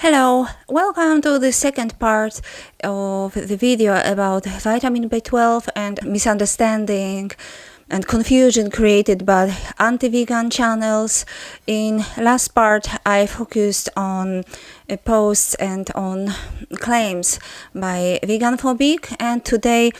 Hello, welcome to the second part of the video about vitamin B12 and misunderstanding and confusion created by anti-vegan channels. In last part, I focused on posts and on claims by vegan phobic, and today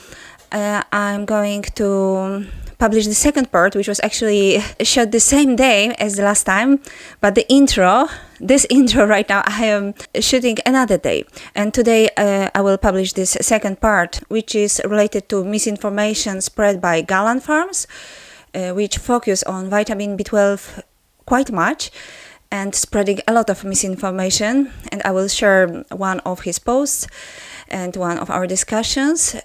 I'm going to publish the second part, which was actually shot the same day as the last time, but this intro right now I am shooting another day, and today I will publish this second part, which is related to misinformation spread by Garland Farms, which focus on vitamin B12 quite much and spreading a lot of misinformation, and I will share one of his posts and one of our discussions,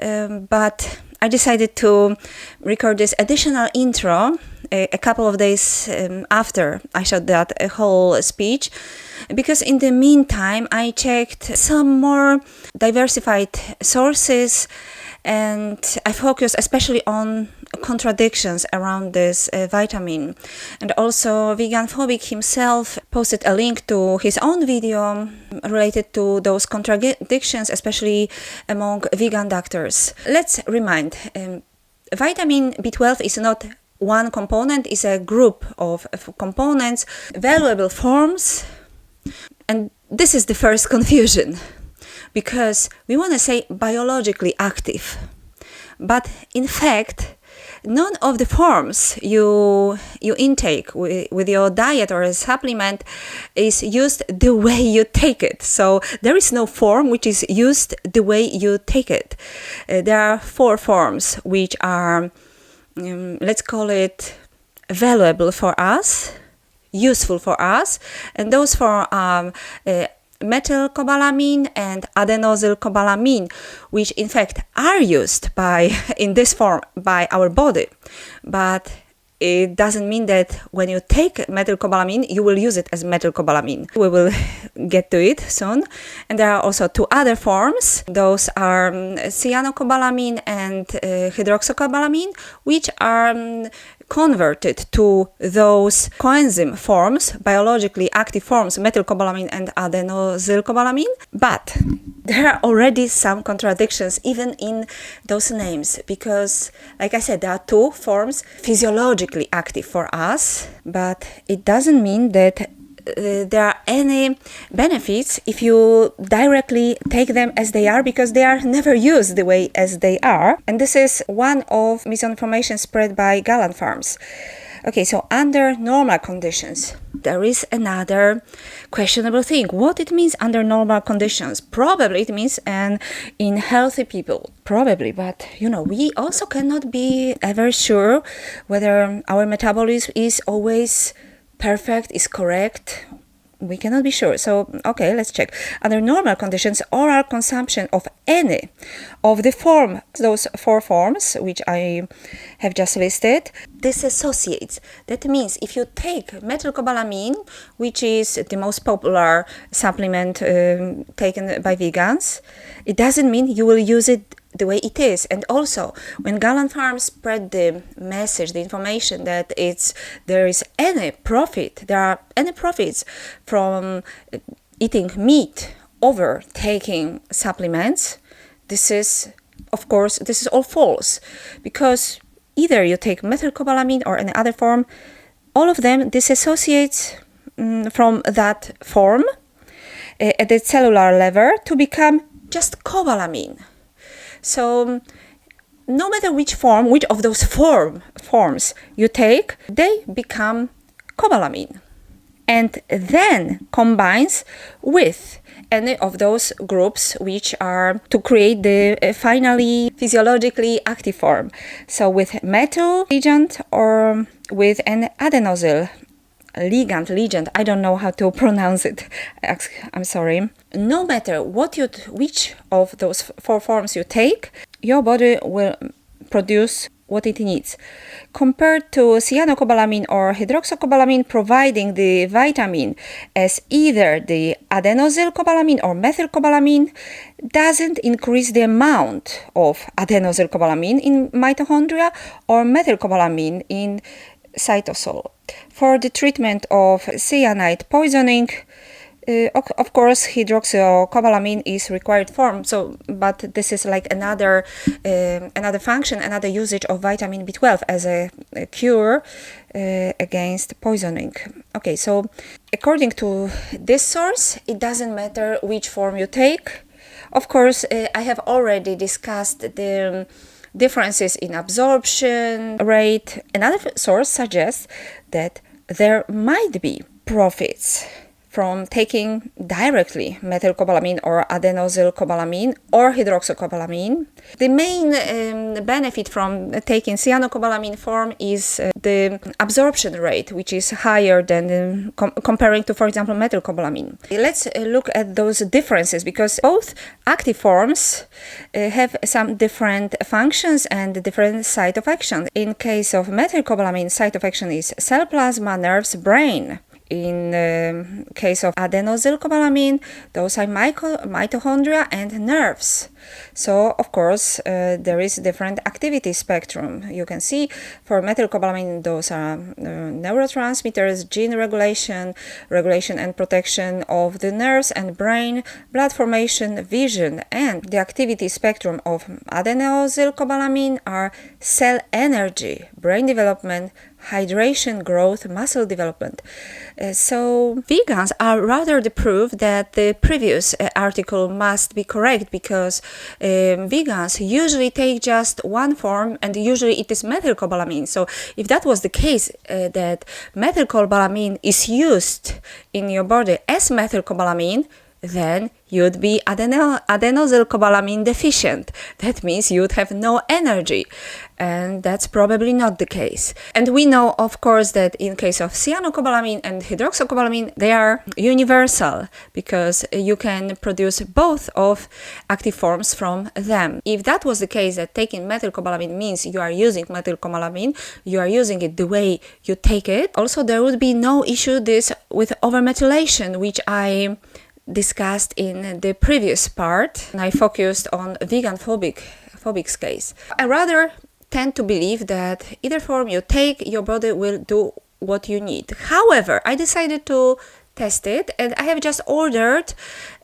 but I decided to record this additional intro a couple of days after I shot that whole speech, because in the meantime I checked some more diversified sources and I focused especially on contradictions around this vitamin. And also Vegan Phobic himself posted a link to his own video related to those contradictions, especially among vegan doctors. Let's remind, vitamin B12 is not one component, it's a group of components, valuable forms, and this is the first confusion, because we want to say biologically active, but in fact none of the forms you intake with your diet or a supplement is used the way you take it. So there is no form which is used the way you take it. There are 4 forms which are, let's call it, valuable for us, useful for us, and those 4 are methylcobalamin and adenosylcobalamin, which in fact are used in this form by our body, but it doesn't mean that when you take methylcobalamin you will use it as methylcobalamin. We will get to it soon. And there are also 2 other forms. Those are cyanocobalamin and hydroxycobalamin, which are converted to those coenzyme forms, biologically active forms, methylcobalamin and adenosylcobalamin. But there are already some contradictions even in those names, because, like I said, there are 2 forms physiologically active for us, but it doesn't mean that there are any benefits if you directly take them as they are, because they are never used the way as they are. And this is one of misinformation spread by Garland Farms. Okay, so under normal conditions, there is another questionable thing. What it means under normal conditions? Probably it means in healthy people. Probably, but we also cannot be ever sure whether our metabolism is always perfect, is correct. We cannot be sure. So, okay, let's check. Under normal conditions, oral consumption of any of those 4 forms, which I have just listed, disassociates. That means if you take methylcobalamin, which is the most popular supplement taken by vegans, it doesn't mean you will use it the way it is. And also, when Garland Farms spread the message, the information that there are any profits from eating meat over taking supplements, this is all false, because either you take methylcobalamin or any other form, all of them disassociates from that form at the cellular level to become just cobalamin. So no matter which of those forms you take, they become cobalamin, and then combines with any of those groups which are to create the finally physiologically active form. So with methyl ligand or with an adenosyl ligand, I don't know how to pronounce it, I'm sorry. No matter which of those 4 forms you take, your body will produce what it needs. Compared to cyanocobalamin or hydroxycobalamin providing the vitamin as either the adenosylcobalamin or methylcobalamin, doesn't increase the amount of adenosylcobalamin in mitochondria or methylcobalamin in cytosol. For the treatment of cyanide poisoning, Of course, hydroxycobalamin is required form. So, but this is like another function, another usage of vitamin B12 as a cure against poisoning. Okay, so according to this source, it doesn't matter which form you take. Of course, I have already discussed the differences in absorption rate. Another source suggests that there might be profits from taking directly methylcobalamin or adenosylcobalamin or hydroxycobalamin. The main benefit from taking cyanocobalamin form is the absorption rate, which is higher than comparing to, for example, methylcobalamin. Let's look at those differences, because both active forms have some different functions and different site of action. In case of methylcobalamin, site of action is cell plasma, nerves, brain. In case of adenosylcobalamin, those are mitochondria and nerves. So, of course, there is different activity spectrum. You can see for methylcobalamin, those are neurotransmitters, gene regulation, regulation and protection of the nerves and brain, blood formation, vision, and the activity spectrum of adenosylcobalamin are cell energy, brain development, hydration, growth, muscle development. So vegans are rather the proof that the previous article must be correct, because vegans usually take just one form, and usually it is methylcobalamin. So if that was the case, that methylcobalamin is used in your body as methylcobalamin, then you'd be adenosylcobalamin deficient. That means you'd have no energy, and that's probably not the case. And we know, of course, that in case of cyanocobalamin and hydroxycobalamin, they are universal, because you can produce both of active forms from them. If that was the case, that taking methylcobalamin means you are using methylcobalamin, you are using it the way you take it, also there would be no issue with overmethylation, which I discussed in the previous part, and I focused on vegan phobics case. I rather tend to believe that either form you take, your body will do what you need. However, I decided to test it, and I have just ordered,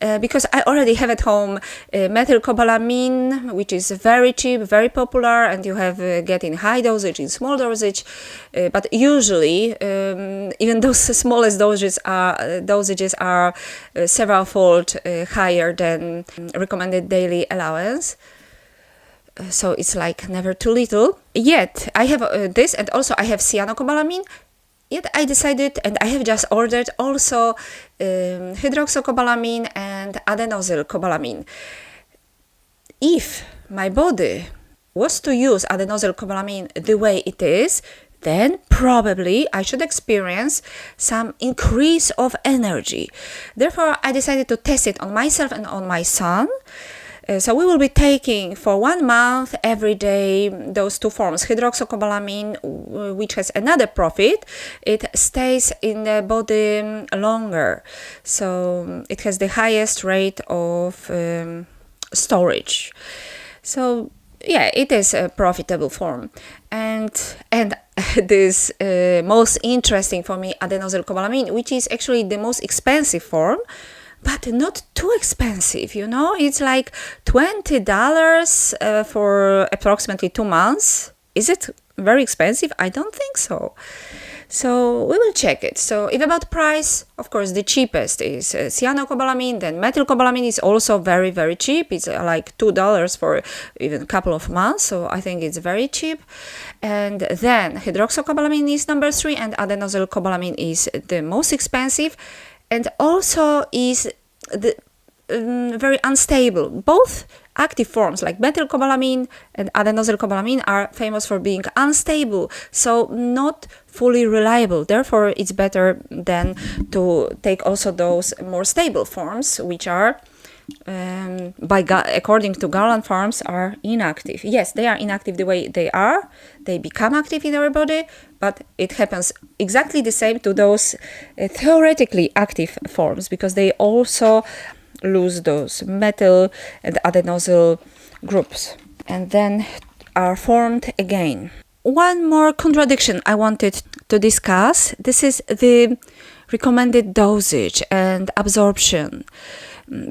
because I already have at home methylcobalamin, which is very cheap, very popular, and you have get in high dosage, in small dosage, but usually even those smallest dosages are several fold higher than recommended daily allowance. So it's like never too little. Yet I have this, and also I have cyanocobalamin. Yet I decided, and I have just ordered also hydroxycobalamin and adenosylcobalamin. If my body was to use adenosylcobalamin the way it is, then probably I should experience some increase of energy. Therefore, I decided to test it on myself and on my son. So we will be taking for 1 month every day those two forms, hydroxycobalamin, which has another profit. It stays in the body longer, so it has the highest rate of storage. So yeah, it is a profitable form. And this most interesting for me, adenosylcobalamin, which is actually the most expensive form, but not too expensive, you know? It's like $20 for approximately 2 months. Is it very expensive? I don't think so. So we will check it. So if about price, of course, the cheapest is cyanocobalamin. Then methylcobalamin is also very, very cheap. It's like $2 for even a couple of months. So I think it's very cheap. And then hydroxycobalamin is number 3, and adenosylcobalamin is the most expensive. And also is very unstable. Both active forms like methylcobalamin and adenosylcobalamin are famous for being unstable, so not fully reliable. Therefore, it's better than to take also those more stable forms, which are, according to Garland Farms, are inactive. Yes, they are inactive the way they are. They become active in our body, but it happens exactly the same to those theoretically active forms, because they also lose those methyl and adenosyl groups and then are formed again. One more contradiction I wanted to discuss. This is the recommended dosage and absorption.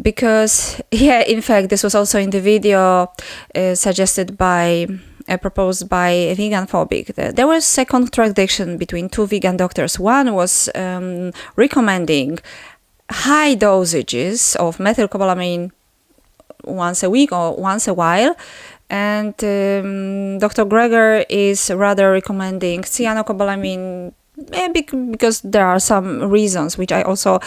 Because, yeah, in fact, this was also in the video suggested by, proposed by Vegan Phobic. There was a contradiction between two vegan doctors. One was recommending high dosages of methylcobalamin once a week or once a while, and Dr. Greger is rather recommending cyanocobalamin because there are some reasons which I also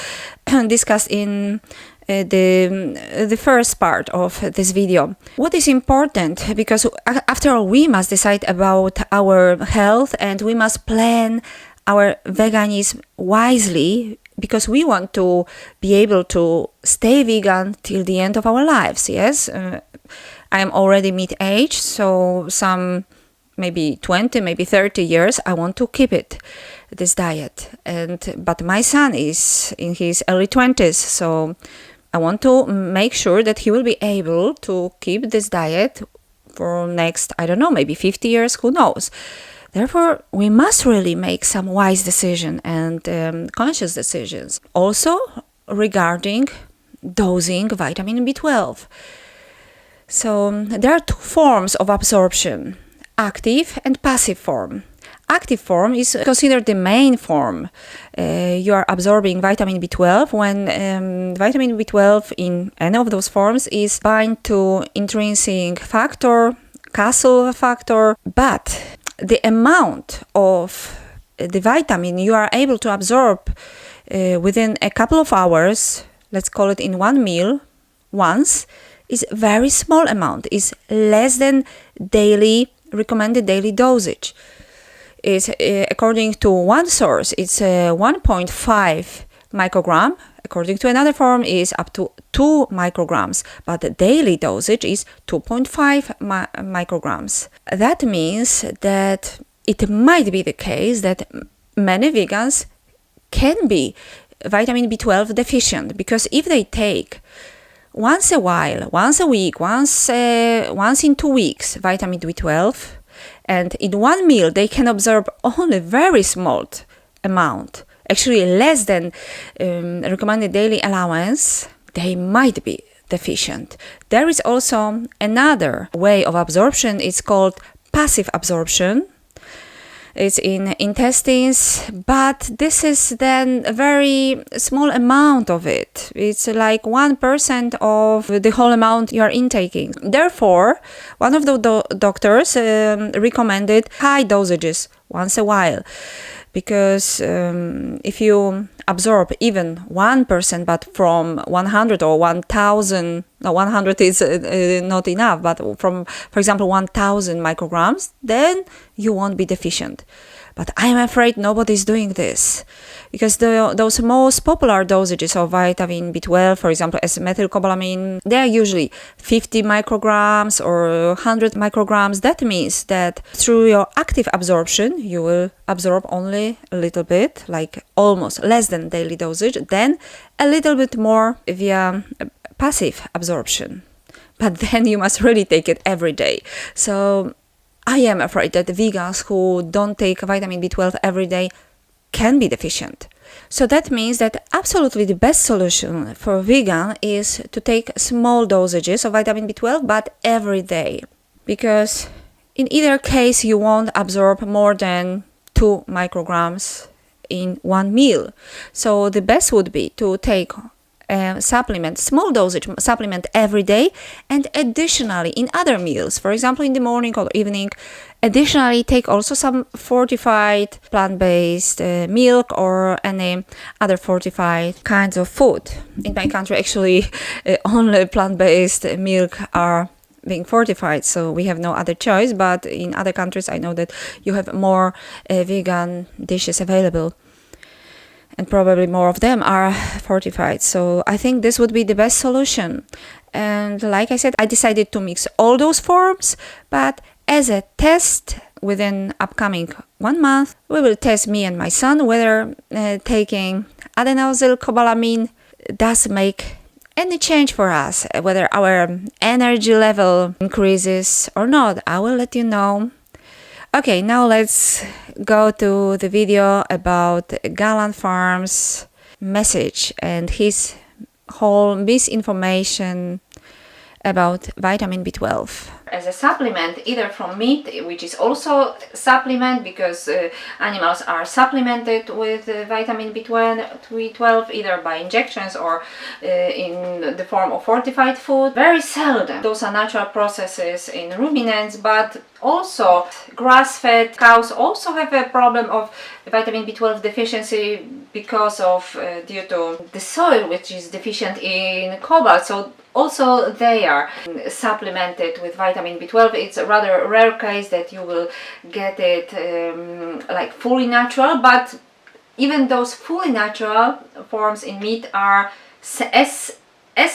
discussed in the first part of this video. What is important, because after all we must decide about our health and we must plan our veganism wisely, because we want to be able to stay vegan till the end of our lives. Yes, I am already mid-age, so some maybe 20, maybe 30 years I want to keep this diet. But my son is in his early 20s, so I want to make sure that he will be able to keep this diet for next, I don't know, maybe 50 years, who knows. Therefore, we must really make some wise decision and conscious decisions. Also, regarding dosing vitamin B12. So, there are two forms of absorption, active and passive form. Active form is considered the main form. You are absorbing vitamin B12 when vitamin B12 in any of those forms is bind to intrinsic factor, Castle factor, but the amount of the vitamin you are able to absorb within a couple of hours, let's call it in one meal, once, is a very small amount, is less than recommended daily dosage. It's, according to one source, it's 1.5 microgram. According to another form, is up to 2 micrograms, but the daily dosage is 2.5 micrograms. That means that it might be the case that many vegans can be vitamin B12 deficient, because if they take once a while, once a week, once in 2 weeks vitamin B12, and in one meal they can absorb only very small amount, actually less than recommended daily allowance, they might be deficient. There is also another way of absorption. It's called passive absorption. It's in intestines, but this is then a very small amount of it. It's like 1% of the whole amount you are intaking. Therefore, one of the doctors recommended high dosages once a while, because if you absorb even 1%, but from 100 or 1,000, no, 100 is not enough, but from, for example, 1,000 micrograms, then you won't be deficient. But I'm afraid nobody's doing this, because those most popular dosages of vitamin B12, for example, as methylcobalamin, they are usually 50 micrograms or 100 micrograms. That means that through your active absorption, you will absorb only a little bit, like almost less than daily dosage, then a little bit more via passive absorption. But then you must really take it every day. So I am afraid that the vegans who don't take vitamin B12 every day can be deficient. So that means that absolutely the best solution for a vegan is to take small dosages of vitamin B12, but every day. Because in either case, you won't absorb more than 2 micrograms in one meal. So the best would be to take supplement, small dosage supplement every day, and additionally in other meals, for example in the morning or evening, additionally take also some fortified plant-based milk or any other fortified kinds of food. In my country actually only plant-based milk are being fortified, so we have no other choice, but in other countries I know that you have more vegan dishes available, and probably more of them are fortified. So I think this would be the best solution. And like I said, I decided to mix all those forms, but as a test, within upcoming 1 month, we will test, me and my son, whether taking adenosylcobalamin does make any change for us, whether our energy level increases or not. I will let you know. Okay, now let's go to the video about Garland Farms message and his whole misinformation about vitamin B12. As a supplement, either from meat, which is also supplement because animals are supplemented with vitamin B12 either by injections or in the form of fortified food. Very seldom. Those are natural processes in ruminants, but also grass-fed cows also have a problem of vitamin B12 deficiency because of due to the soil, which is deficient in cobalt. So also they are supplemented with vitamin B12. It's a rather rare case that you will get it like fully natural, but even those fully natural forms in meat are as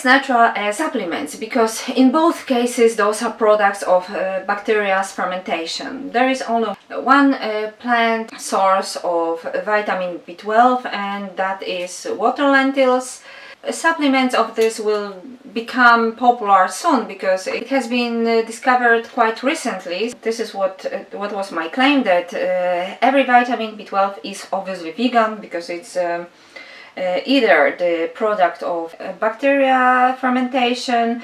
natural as supplements, because in both cases those are products of bacteria's fermentation. There is only one plant source of vitamin B12, and that is water lentils. Supplements of this will become popular soon because it has been discovered quite recently. This is what was my claim, that every vitamin B12 is obviously vegan because it's either the product of bacteria fermentation.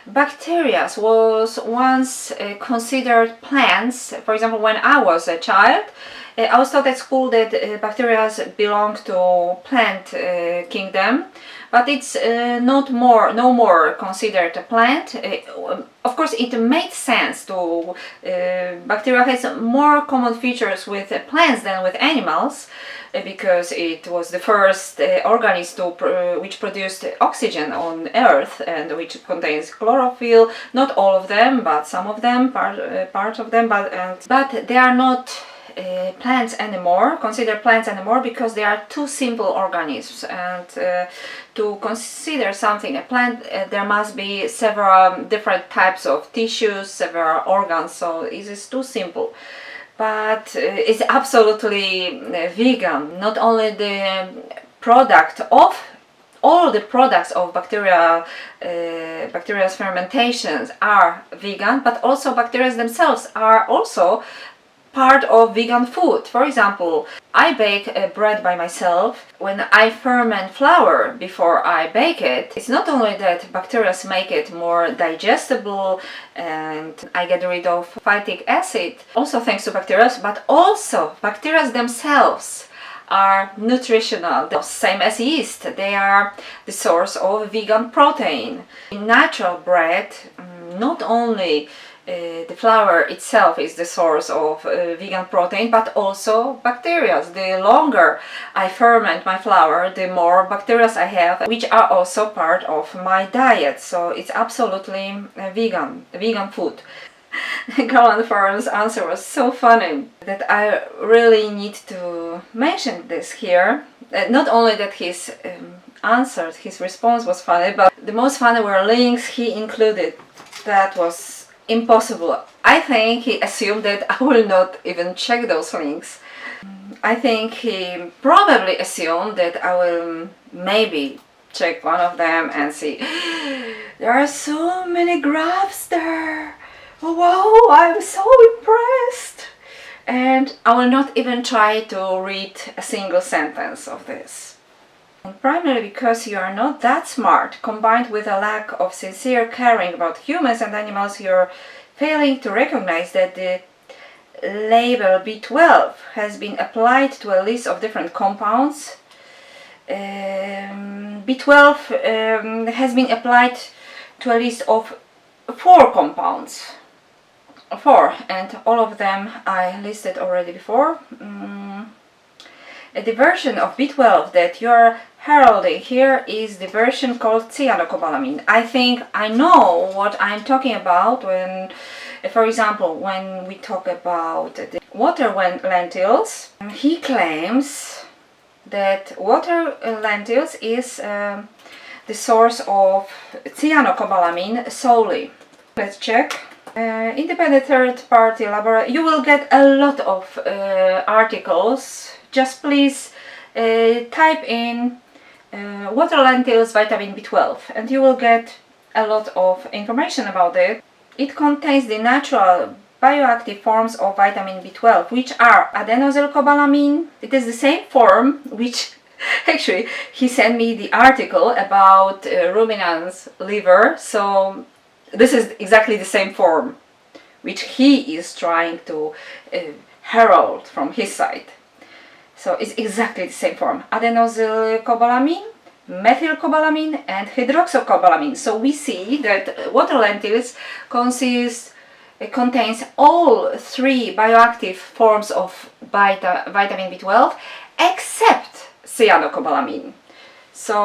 Bacteria was once considered plants. For example, when I was a child, I was taught at school that bacteria belong to plant kingdom, but it's no more considered a plant. Of course, it made sense to bacteria has more common features with plants than with animals, because it was the first organism which produced oxygen on Earth and which contains chlorophyll. Not all of them, but some of them, part of them, but they are not plants anymore, considered plants anymore, because they are too simple organisms, and to consider something a plant there must be several different types of tissues, several organs, so it is too simple. But it's absolutely vegan. Not only the product of all the products of bacteria's fermentations are vegan, but also bacteria themselves are also part of vegan food. For example, I bake bread by myself. When I ferment flour before I bake it, it's not only that bacteria make it more digestible and I get rid of phytic acid, also thanks to bacteria, but also bacteria themselves are nutritional, same as yeast. They are the source of vegan protein. In natural bread, not only the flour itself is the source of vegan protein, but also bacteria. The longer I ferment my flour, the more bacteria I have, which are also part of my diet. So it's absolutely vegan food. Garland Farms' answer was so funny that I really need to mention this here. Not only that his response was funny, but the most funny were links he included. That was impossible. I think he assumed that I will not even check those links. I think he probably assumed that I will maybe check one of them and see there are so many graphs there. Wow, I'm so impressed. And I will not even try to read a single sentence of this. And primarily because you are not that smart, combined with a lack of sincere caring about humans and animals, you're failing to recognize that the label B12 has been applied to a list of different compounds. B12 has been applied to a list of 4 compounds. 4, and all of them I listed already before. The version of B12 that you're heralding here is the version called cyanocobalamin. I think I know what I'm talking about when, for example, when we talk about the water lentils. He claims that water lentils is the source of cyanocobalamin solely. Let's check. Independent third-party laboratory. You will get a lot of articles. Just please type in water lentils vitamin B12 and you will get a lot of information about it. It contains the natural bioactive forms of vitamin B12, which are adenosylcobalamin. It is the same form which actually he sent me the article about ruminants' liver, so this is exactly the same form which he is trying to herald from his side. So it's exactly the same form: adenosylcobalamin, methylcobalamin and hydroxycobalamin. So we see that water lentils contains all three bioactive forms of vitamin B12 except cyanocobalamin. So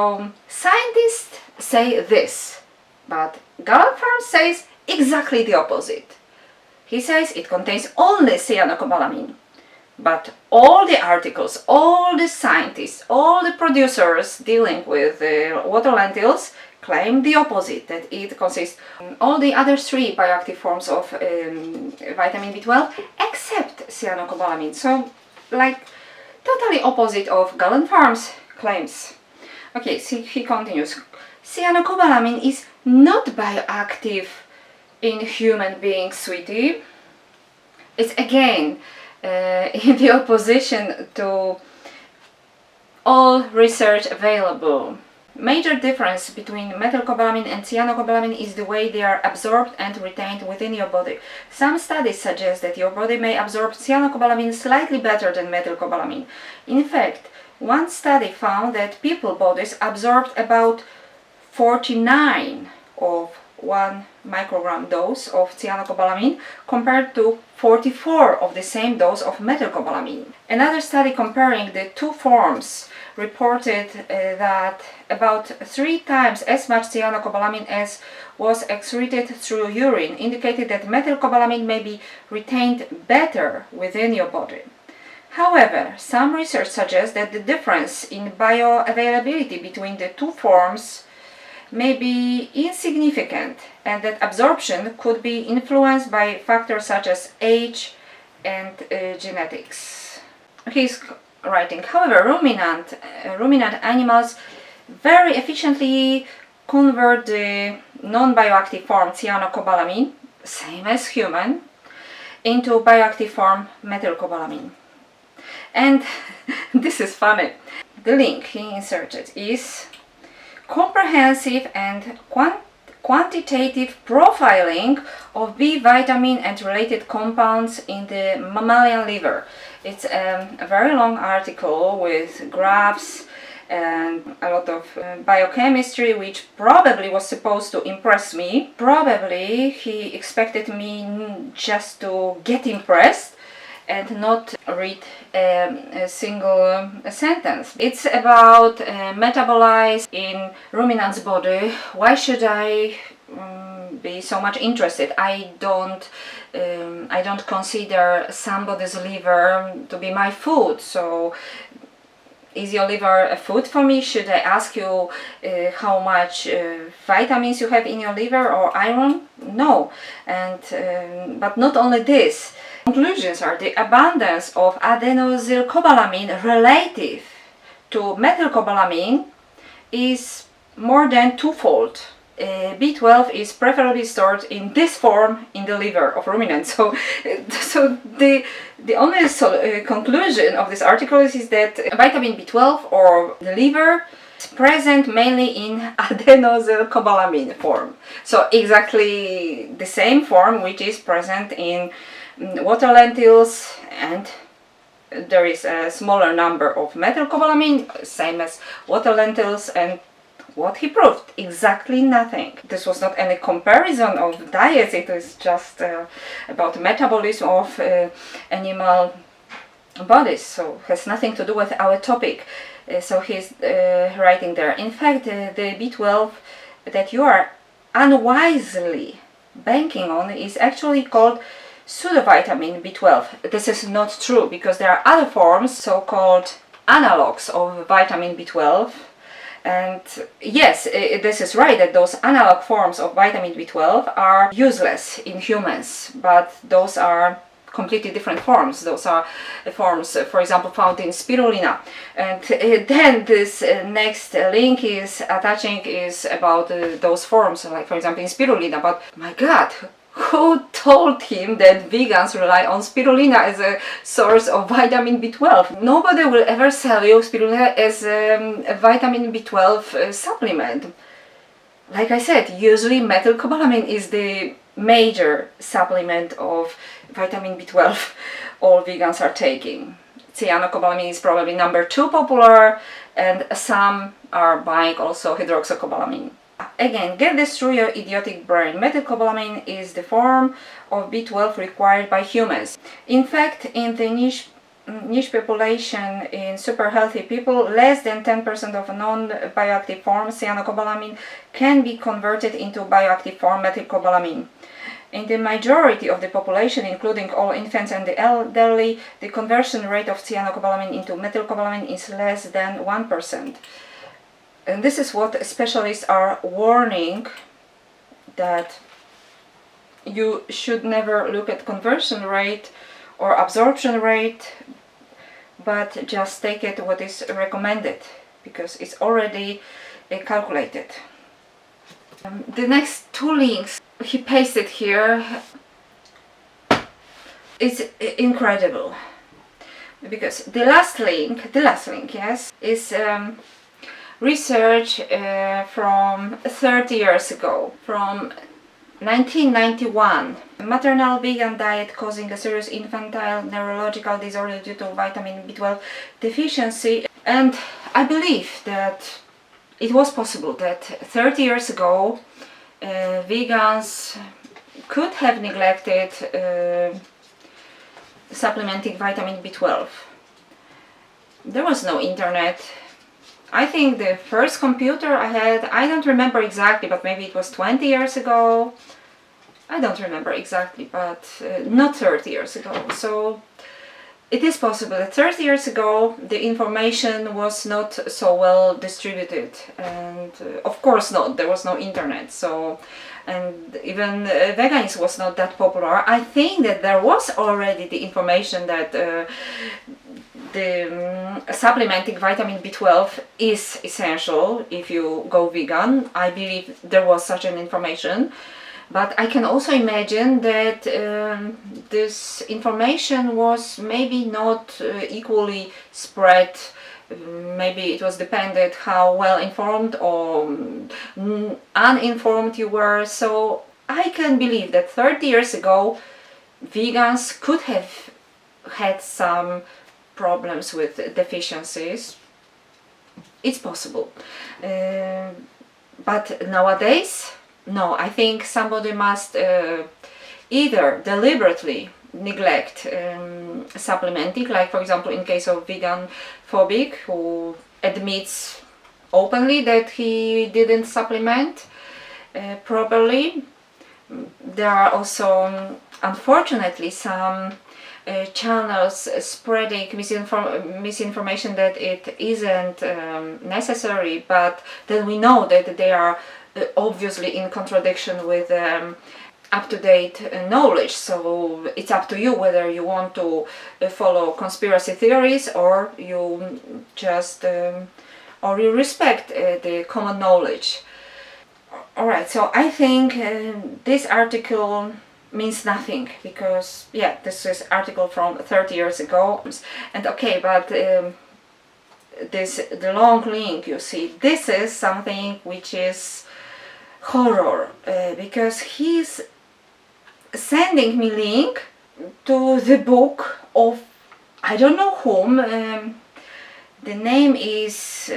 scientists say this, but Garland Farms says exactly the opposite. He says it contains only cyanocobalamin. But all the articles, all the scientists, all the producers dealing with water lentils claim the opposite, that it consists all the other three bioactive forms of vitamin B12 except cyanocobalamin. So, like, totally opposite of Garland Farms claims. Okay, so he continues. Cyanocobalamin is not bioactive in human beings, sweetie. It's again in the opposition to all research available. Major difference between methylcobalamin and cyanocobalamin is the way they are absorbed and retained within your body. Some studies suggest that your body may absorb cyanocobalamin slightly better than methylcobalamin. In fact, one study found that people's bodies absorbed about 49 of 1 microgram dose of cyanocobalamin compared to 44 of the same dose of methylcobalamin. Another study comparing the two forms reported that about 3 times as much cyanocobalamin as was excreted through urine indicated that methylcobalamin may be retained better within your body. However, some research suggests that the difference in bioavailability between the two forms may be insignificant and that absorption could be influenced by factors such as age and genetics. He's writing, however, ruminant animals very efficiently convert the non-bioactive form cyanocobalamin, same as human, into bioactive form methylcobalamin. And this is funny. The link he inserted is comprehensive and quantitative profiling of B vitamin and related compounds in the mammalian liver. It's a very long article with graphs and a lot of biochemistry, which probably was supposed to impress me. Probably he expected me just to get impressed and not read a single sentence. It's about metabolites in ruminant's body. Why should I be so much interested? I don't consider somebody's liver to be my food. So is your liver a food for me? Should I ask you how much vitamins you have in your liver or iron? No. And but not only this. Conclusions are the abundance of adenosylcobalamin relative to methylcobalamin is more than twofold. B12 is preferably stored in this form in the liver of ruminants. So the only conclusion of this article is that vitamin B12 or the liver is present mainly in adenosylcobalamin form. So exactly the same form which is present in water lentils, and there is a smaller number of methylcobalamin, same as water lentils. And what he proved? Exactly nothing. This was not any comparison of diets, it is just about metabolism of animal bodies, so has nothing to do with our topic. So he's writing there, in fact, the B12 that you are unwisely banking on is actually called pseudovitamin B12. This is not true because there are other forms, so-called analogues of vitamin B12. And yes, this is right that those analog forms of vitamin B12 are useless in humans, but those are completely different forms. Those are forms, for example, found in spirulina. And then this next link is attaching is about those forms, like for example in spirulina. But my God, who told him that vegans rely on spirulina as a source of vitamin B12? Nobody will ever sell you spirulina as a vitamin B12 supplement. Like I said, usually methylcobalamin is the major supplement of vitamin B12 all vegans are taking. Cyanocobalamin is probably number 2 popular, and some are buying also hydroxycobalamin. Again, get this through your idiotic brain. Methylcobalamin is the form of B12 required by humans. In fact, in the niche population in super healthy people, less than 10% of non-bioactive form cyanocobalamin can be converted into bioactive form methylcobalamin. In the majority of the population, including all infants and the elderly, the conversion rate of cyanocobalamin into methylcobalamin is less than 1%. And this is what specialists are warning, that you should never look at conversion rate or absorption rate, but just take it what is recommended, because it's already calculated. The next 2 links he pasted here is incredible, because the last link, yes, is research from 30 years ago, from 1991. Maternal vegan diet causing a serious infantile neurological disorder due to vitamin B12 deficiency. And I believe that it was possible that 30 years ago vegans could have neglected supplementing vitamin B12. There was no internet. I think the first computer I had, I don't remember exactly, but maybe it was 20 years ago. I don't remember exactly, but not 30 years ago. So it is possible that 30 years ago the information was not so well distributed, and of course not, there was no internet, so, and even veganism was not that popular. I think that there was already the information that supplementing vitamin B12 is essential if you go vegan. I believe there was such an information, but I can also imagine that this information was maybe not equally spread. Maybe it was dependent how well informed or uninformed you were. So I can believe that 30 years ago vegans could have had some problems with deficiencies. It's possible. But nowadays, no, I think somebody must either deliberately neglect supplementing, like for example in case of vegan phobic, who admits openly that he didn't supplement properly. There are also unfortunately some channels spreading misinformation that it isn't necessary, but then we know that they are obviously in contradiction with up-to-date knowledge. So it's up to you whether you want to follow conspiracy theories or you just or you respect the common knowledge. Alright, so I think this article means nothing, because yeah, this is article from 30 years ago, and okay, but the long link you see, this is something which is horror, because he's sending me link to the book of I don't know whom. The name is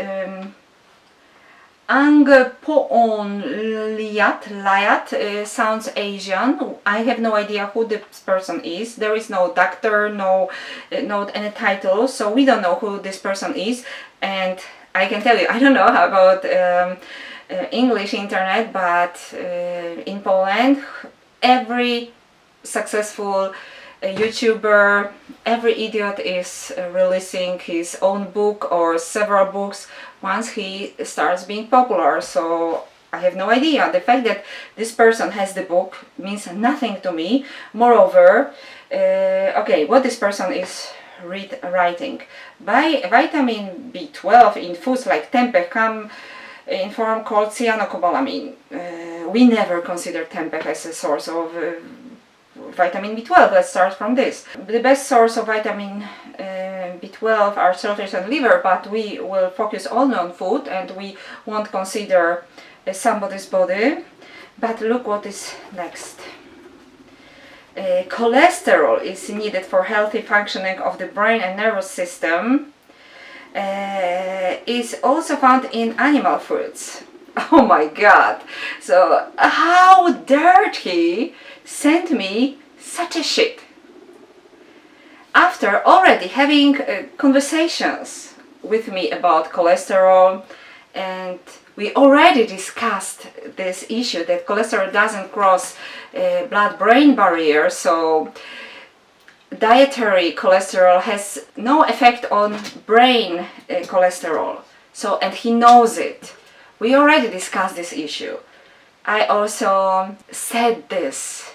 Angpoon Liat, sounds Asian. I have no idea who this person is. There is no doctor, not any title, so we don't know who this person is. And I can tell you, I don't know about English internet, but in Poland, every successful YouTuber, every idiot is releasing his own book or several books once he starts being popular. So I have no idea. The fact that this person has the book means nothing to me. Moreover, okay, what this person is writing: by vitamin B12 in foods like tempeh come in form called cyanocobalamin, we never consider tempeh as a source of vitamin B12. Let's start from this. The best source of vitamin B12 are shellfish and liver, but we will focus only on food and we won't consider somebody's body. But look what is next. Cholesterol is needed for healthy functioning of the brain and nervous system. Is also found in animal foods. Oh my god! So how dared he send me such a shit? After already having conversations with me about cholesterol, and we already discussed this issue that cholesterol doesn't cross blood-brain barrier, so dietary cholesterol has no effect on brain cholesterol. So, and he knows it. We already discussed this issue. I also said this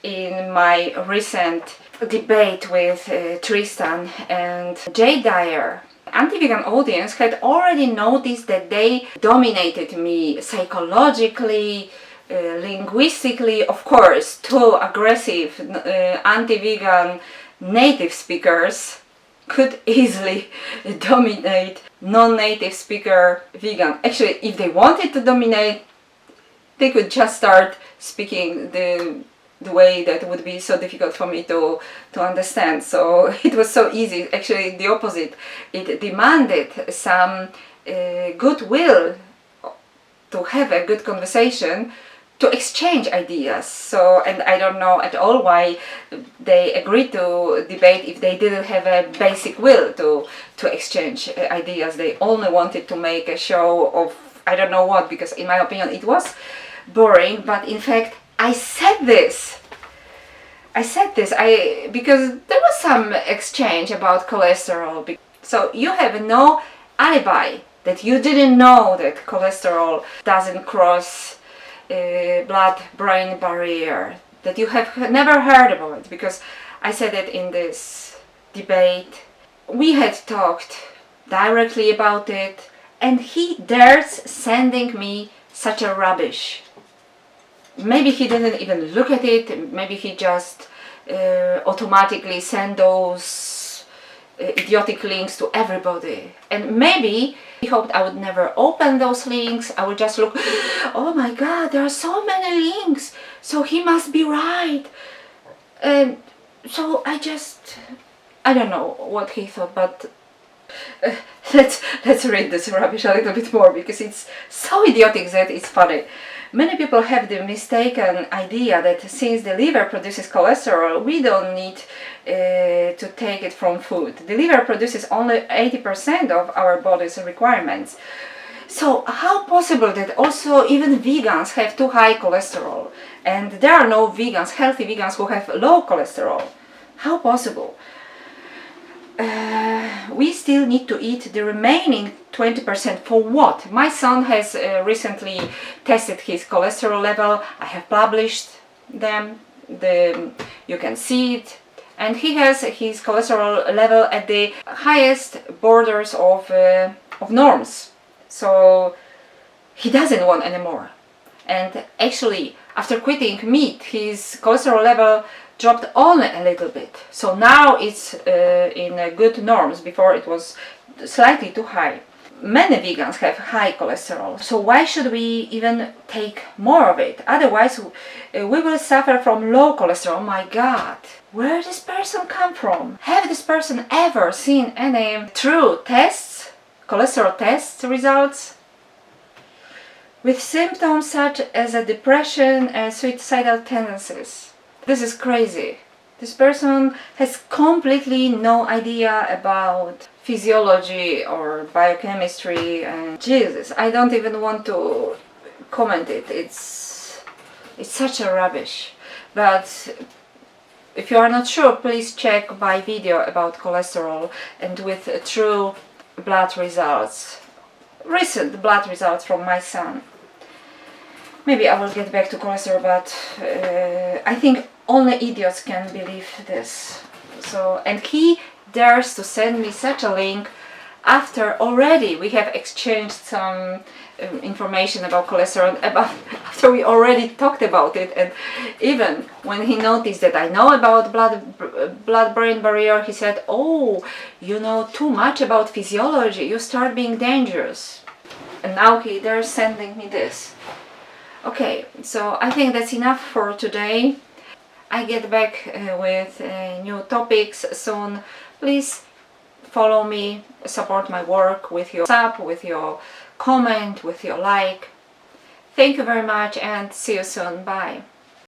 in my recent debate with Tristan and Jay Dyer. Anti-vegan audience had already noticed that they dominated me psychologically, linguistically. Of course, two aggressive anti-vegan native speakers could easily dominate non-native speaker vegan. Actually, if they wanted to dominate, they could just start speaking the way that would be so difficult for me to understand. So it was so easy. Actually, the opposite. It demanded some goodwill to have a good conversation, to exchange ideas. So, and I don't know at all why they agreed to debate if they didn't have a basic will to exchange ideas. They only wanted to make a show of I don't know what, because in my opinion it was boring. But in fact, I said this because there was some exchange about cholesterol. So you have no alibi that you didn't know that cholesterol doesn't cross blood-brain barrier, that you have never heard about it, because I said it in this debate. We had talked directly about it, and he dares sending me such a rubbish. Maybe he didn't even look at it, maybe he just automatically sent those idiotic links to everybody, and maybe he hoped I would never open those links. I would just look, oh my god, there are so many links, so he must be right. And so I don't know what he thought, but let's read this rubbish a little bit more, because it's so idiotic that it's funny. Many people have the mistaken idea that since the liver produces cholesterol, we don't need to take it from food. The liver produces only 80% of our body's requirements. So how possible that also even vegans have too high cholesterol, and there are no vegans, healthy vegans, who have low cholesterol? How possible? We still need to eat the remaining 20%. For what? My son has recently tested his cholesterol level. I have published them. You can see it. And he has his cholesterol level at the highest borders of norms. So he doesn't want anymore. And actually, after quitting meat, his cholesterol level dropped only a little bit. So now it's in good norms. Before it was slightly too high. Many vegans have high cholesterol, so why should we even take more of it? Otherwise we will suffer from low cholesterol. My god, where this person come from? Have this person ever seen any true tests, cholesterol tests results? With symptoms such as a depression and suicidal tendencies. This is crazy. This person has completely no idea about physiology or biochemistry, and Jesus, I don't even want to comment it. It's such a rubbish. But if you are not sure, please check my video about cholesterol and with true blood results, recent blood results from my son. Maybe I will get back to cholesterol, but I think only idiots can believe this. So, and he dares to send me such a link after already we have exchanged some information about cholesterol, after we already talked about it, and even when he noticed that I know about blood-brain barrier, he said, oh, you know too much about physiology, you start being dangerous. And now they're sending me this. Okay, so I think that's enough for today. I get back with new topics soon. Please follow me, support my work with your sub, with your comment, with your like. Thank you very much and see you soon. Bye.